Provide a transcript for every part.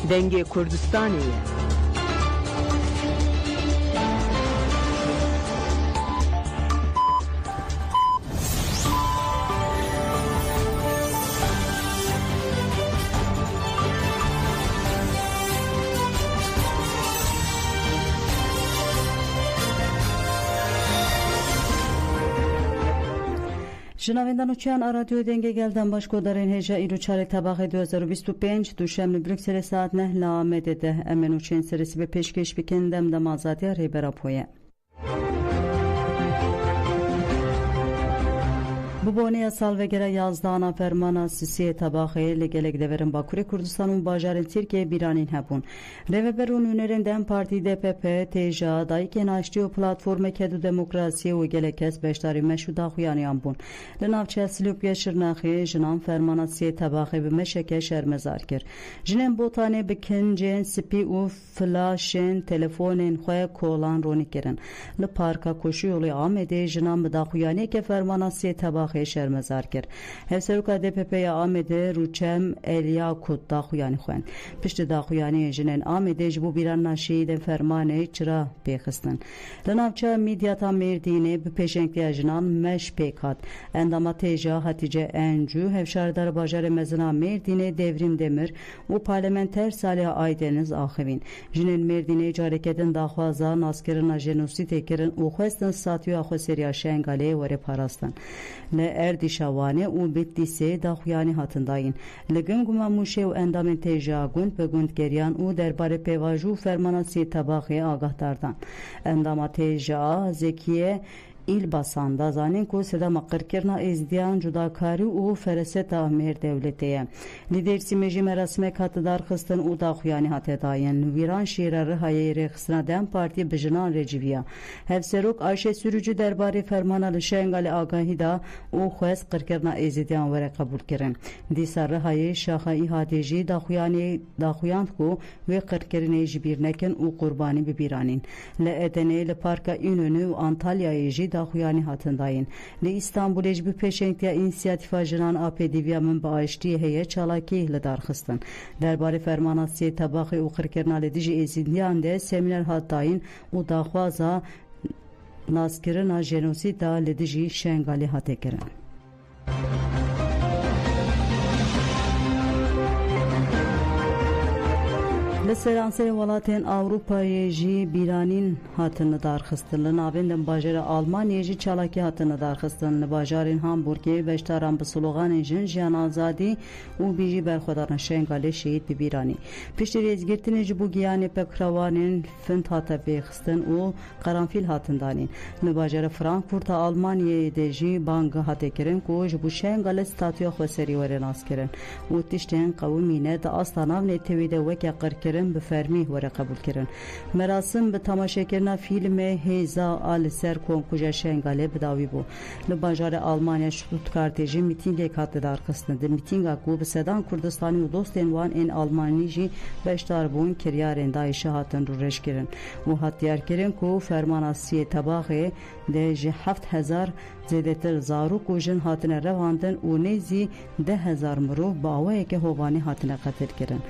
Denge Kurdistaniyê. Жинавенданучиян радио Денге gelden başkodarın heja iluçare tabak 2025 Duşemli Brüksel saat nehle amedede emen uçen serisi ve peşkeş bikendem de mazatiya reberapoye. Bu boneye salvegere yazdana fermana sisiye tabakı legelek deverin Bakure Kurdistan'ın bajarın Türkiye biranin hebun. Reveberun önerinden Parti DPP, TJA, dayıken açtığı platforma kedu demokrasiye ve gelekes beştari meşhuda huyaniyan bun. Lenavçe Silupya Şırnakı, jinan fermana siye tabakı ve meşeke şermezar kir. Jinen botane bekencen sipi u flaşen telefonen xoya kolan ronikirin. Le parka koşu yolu amede jinan beda huyaniye ke fermana siye tabakı şermezar kir. Hevseruka DPP'ye amede ruçemElyakut da huyani xuen. Pişti da huyani jinen amede jibu biran naşiyden fermane çıra pekhistin. Lenavça medyata merdine bu peşenkliya jinan meş pekat. Endama teja Hatice Encü, hevşardar bajare mezina merdine devrim demir u parlamenter Salih Aydeniz ahivin. Jinen merdine careketin dahvaza naskerina jenosit ekirin u xwestin satyo axoseriya şengale vere parastan. Le erdişavane u bittise daxuyani hatındayın. Legün gumamuşe u endamen teja gund be gund geriyan u derbare pevaju fermanasi tabakı agahtardan. Endama teja Zekiye İlbasan zanin ko seda makırkirna ezdiyan judakari u fereseta mer devletiye. Lidersi meji merasime katıdar kıstın u da xuyani hatedayın. Viran şirarı hayere xısına dem parti bijinan reciviya. Hevseruk Ayşe sürücü derbari fermanalı şengali agahida u xwes kırkirna ezdiyan vere kabul kirin. Disarı haye şaha ihadeci da xuyant ku ve kırkirine jibirnekin u kurbani bibiranin. Le edene le parka ününü Antalya'yı da xuyani hatındayın. Le İstanbul ecbi peşenktiya inisiyatifa jinan APDV'ya min bağıştiği heye çalaki ihle darxıstin. Derbari fermanasiye tabakı u xırkirnale diji ezindiyan de seminer hattayın u daxwaza naskirina jenosida le diji şengali hatekirin. Lseranser Walatên Avrupayê jî bîranîn hatine darxistin. Li navên bajarê Almanyayê jî çalakî hatine darxistin. Li bajarên Hamburgê beşdaran bi sloganên jin jiyan azadî û bijî berxwedaran şengalê şehîd bibîranî. Piştî rêzgirtinê ji bo giyanê pekirawanên find hate pêxistin û qaranfîl hatin danîn. Li bajarê Frankfurta Almanyayê de jî bang hate kirin ku ji bo şengalê statûya xweserî were naskirin û tiştên qewimîne di asta navnê tevî de weke qirkirin به فرمی وره قبول کردن. مراسم به تماشا کردن فیلم هیزا آل سر کنکوژا شنگاله بداوی بو. لباجار آلمانیا شتوتگارتجی میتینگ کات دار قسمت. میتینگ کو به صدان کردستانی و دوستان وان این آلمانی جی beşdar bun kiryarên Daişê hatin rûreş kirin û hatiyar kirin ku fermanasiyê tabaqê de ji 7000 zêdetir zarok û jin hatine revandin û nêzî 10,000 mirov bi awayekê hovanî hatine qetil kirin.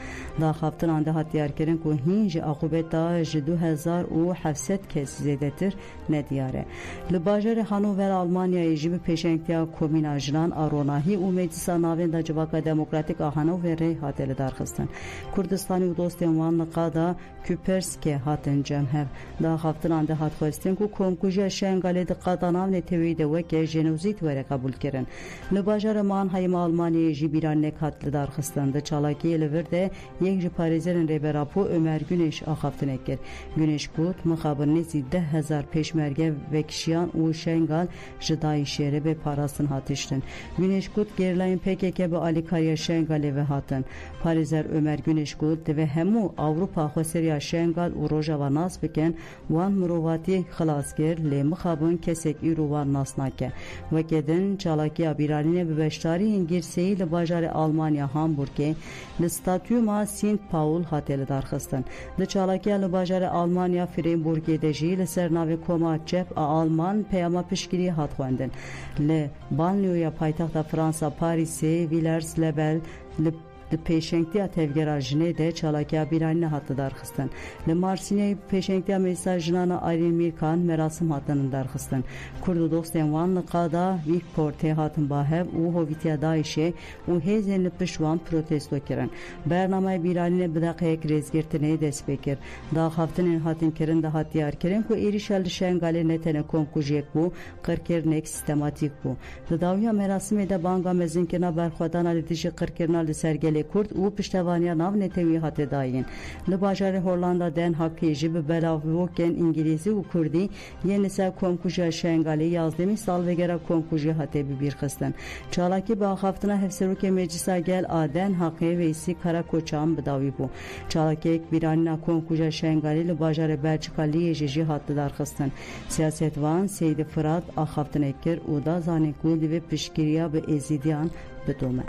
Daxaftinan de hatiyar kirin ku hîn ji aqubeta ji 2700 kes zêdetir nediyar e. Li bajarê Hanover Almanyayê jî bi pêşengtiya komîna jinan a ronahî û meclisa navên da Civaka Demokratîk a Hanoverê hate li darxistin. Kurdistanî û dostên wan li qada Küperskê hatin cemhev. Daxaftinan de hat xwestin ku komkujiya şengalê di qada navnê tevî de weke jenozîd were qebûl kirin. Li bajarê Mannheim Almanyayê jî bîranek hat li darxistin. Di çalakiyê li vir de yek ji parêzerên rêberapo Ömer Güneş axaftinek kir. Güneş got mixabir nêzî 10,000 pêşmerge vekişiyan û şengal ji Daişê re bê parastin hatiştin. Güneş got gerilayên PKK bi alîkariya şengalê ve hatin. Parêzer Ömer Güneş got divê hemû Avrupa xweseriya şengal û rojava nas bikin wan mirovatî xilas kir lê mixabin kesek îro wan nas nake. Wekê din çalakiya bîranînê bi beşdariyên girseyî li bajarê Almanya Hamburgê li stadyuma St. Paul hate li darxistin. Di çalakiya li bajarê Almanya Freiburgê de jî li ser navê koma çep a Alman peyama piştgirî hat xwendin. Li banliyôya paytexta Fransa Parîsê Villers-le-Bel li د پیشنگتیا تفگرا جنه ده چالاکیا بیرانی هات درخستن لمارسینی پیشنگتیا میسا جنانا آیرین میرکان مراسم هاتن درخستن کرد دوستان وان لقادا ویک پورته هاتن باهب او هویتیا دایشه او هزین پشوان پروتستو کرن برنامه بیرانی بدقیق رزگرتنه دست بکر دا هفتن هاتن کرن ده هاتیار کرن کو ایریشال شنگاله نتنه کنکوژیک بو قرکرنک سیستماتیک بو د داویا مراسم ده بانگا مزنکنا برخوادان لدیش قرکرنال سرگل کرد او پشتوانیا ناو نتوی هات داین لباجار هولاندا دن حقی جب بلاوکن انگلیسی و کردی یعنی سر کنکوژا شنگاله یازدمی سال وگرا کنکوژی هات بیر خستن چالاکی با هفتنا هفسرو که مجلسا گل آدن حقی ویسی کارا کوچام بداوی بو چالاکی یک بیرانی کنکوژا شنگاله لباجار برچکالی جی هات درخستن سیاستوان سید فراد آخافتن کر او دا زانکود و پشگیریا به ازیدیان بدومه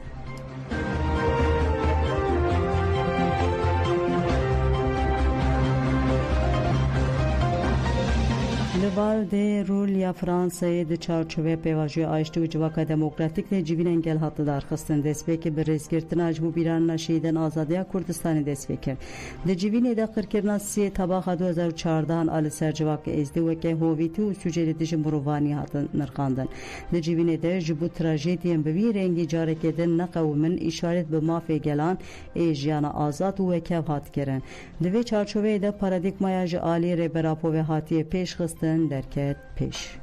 لوال ده رول یا فرانسه ده چارچوبه پیواژی آشتی و جواکا دموکراتیک ده جیوین انگل هات درخستن دست بکر به رزگرتن اجمو بیران نشیدن آزادیا کردستانی دست بکر ده جیوین ده قرکرنا سی تباخ 2014 آل سر جواک ازده وکه هویتی و سوجری ده جمروانی هات نرخاندن ده جیوین ده جبو تراژدیم بوی رنگی جارکه ده نقومن اشارت به مافی گلان ایجیان آزاد و وکه هات کرن ده وی چارچوبه ده پارادیگمای عالی ربراپو و هاتی پیش خستن درکت پیش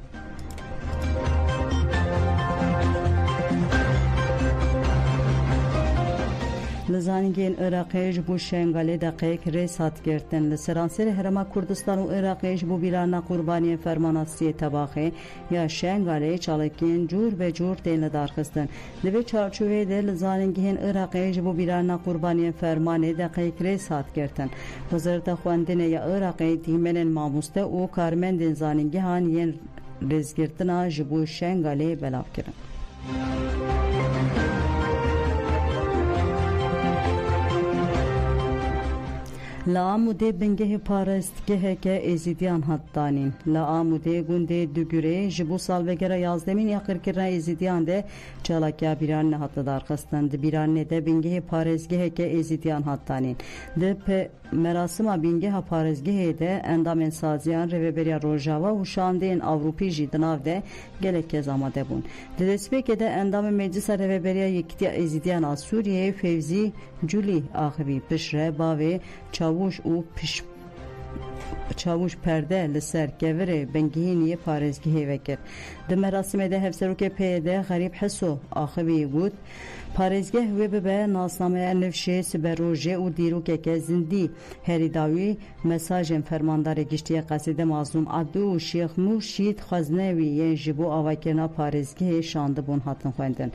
لزانگین عراقیش بو شنگاله دقیق ریس هات گرتن لسرانسر هرما کردستان و عراقیش بو بیرانا قربانی فرماناسی تباخه یا شنگاله چالکین جور به جور دین دارخستن دوی چارچوه ده لزانگین عراقیش بو بیرانا قربانی فرمان دقیق ریس هات گرتن وزارت خواندن یا عراقی دیمن ماموسته و کارمند زانگیان ین رزگرتنا جبو شنگاله بلاف کرن لاموده بنگه پارستگه که ازیدیان هاتانین لاموده گونده دوگره جبو سال وگره یازدمین یقر کرن ازیدیان ده چالاکیا بیران هات دارخستند بیران ده بنگه پارستگه که ازیدیان هاتانین ده مراسم بنگه پارستگه ده اندام سازیان روبریا روجاوا و شاندین اوروپی جدناو ده گلک زاماده بون ده دسپیک ده اندام مجلس روبریا یکتی ازیدیان سوریه فوزی جولی آخوی پشره باوی چاوش او چاوش پرده لسر گوره بنگهینی پارزگیه وکر ده مراسم ده هفسرو که پیده غریب حسو آخوی بود پارزگه و به ناسنامه نفشه سبروجه و دیروکه که زندی هریداوی مساج فرماندار گشتی قصیده مازلوم عبدو و شیخ مرشید خزنوی ین جبو آواکرنا پارزگه شانده بون هاتن خوندن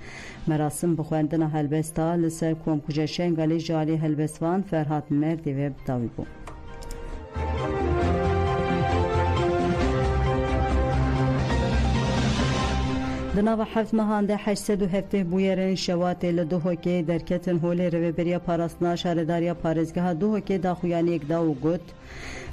مراسم بخوندن هلبستا لسر کومکوجه شنگالی جالی هلبسوان فرهاد مردی و بداوی بون دناو حفت مهانده 807 بویرن شوات لدوه که درکتن هولی روبریا پاراستنا شارداریا پارزگاه دوه که داخویانی یک داو گوت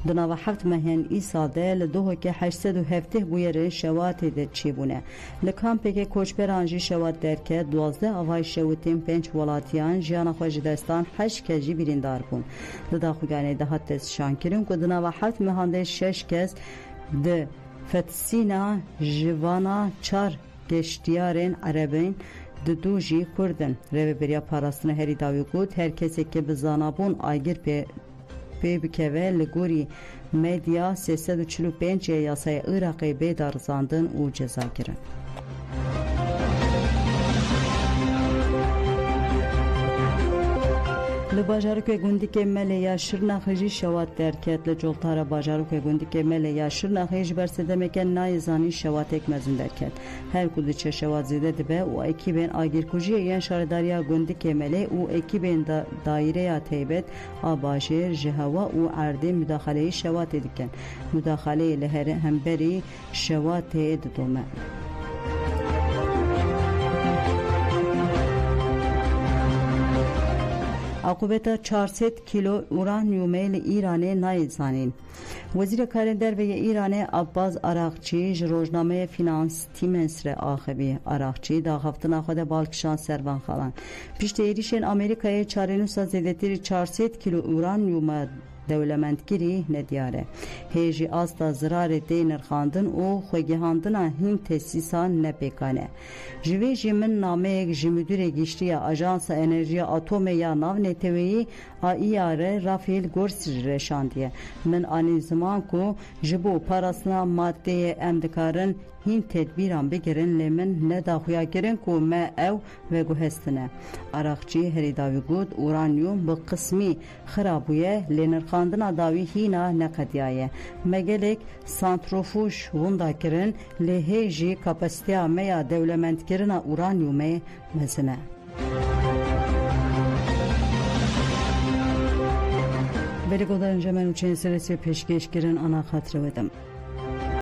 دناو حفت مهن ای ساده لدوه که 807 بویرن شوات ده چی بونه لکامپه که کوچبرانجی شوات درکت 12 آوای شوتین 5 ولاتیان جیانا خوش دستان 8 کجی بیریندار بون داخویانی ده حتی شانکرین که دناو حفت مهانده 6 کس ده فتسینا جوانا 4 گشتیارن عربین ددوجی کردن روبریا پاراستنا هری داوی گود هر کسی که بزانابون آگر پی بکوه لگوری مدیا 345 یاسای عراقی بیدار زاندن و جزا گرن لباجارک گوندی که ملیا شرناخجی شوات درکت لجلتار باجارک گوندی که ملیا شرناخج برسده مکن نایزانی شواتک مزن درکت هر کدی چه شوات زیده دبه و اکیبین آگیر کجی یان شارداریا گوندی که ملی و اکیبین دایره یا تیبت آباجر جهوا و عرض مداخله شوات دکن مداخله لهر همبری شوات ددومه عقوبت 400 کیلو اورانیوم لی ایران نایزانین. وزیر کار در ایران عباس عراقچی روزنامه فینانس تیمسر آخبی عراقچی دا هفتن خود بالکشان سروان خالان پیشت ایریشن آمریکای چارنوسا زیدتری 400 کیلو اورانیوم دولمندگیری ندیاره. هیچی آستا زرار دینر خواندن و خوگهاندن هین تسیسان نپیکانه. جوی من نامه جمدور گشتی آژانس انرژی اتمی یا ناو نتویی آیاره رافیل گورسی رشاندیه. من آن زمان کو جبو پاراسنا ماده اندکارن هین تدبیران بگیرن لیمن نداخویا گیرن کو ما او و گوهستنه. عراقچی هریداوی گود اورانیوم به قسمی خرابویه لینر خواندن داوی هینا نقدیایه. مگلک سانتروفوش وندا کرن لهجی کپاسیته میا دولمند کرن اورانیوم مزنه. ولی گذارنجا من چند سرسی پیشکش کردن آن خاطر بدم.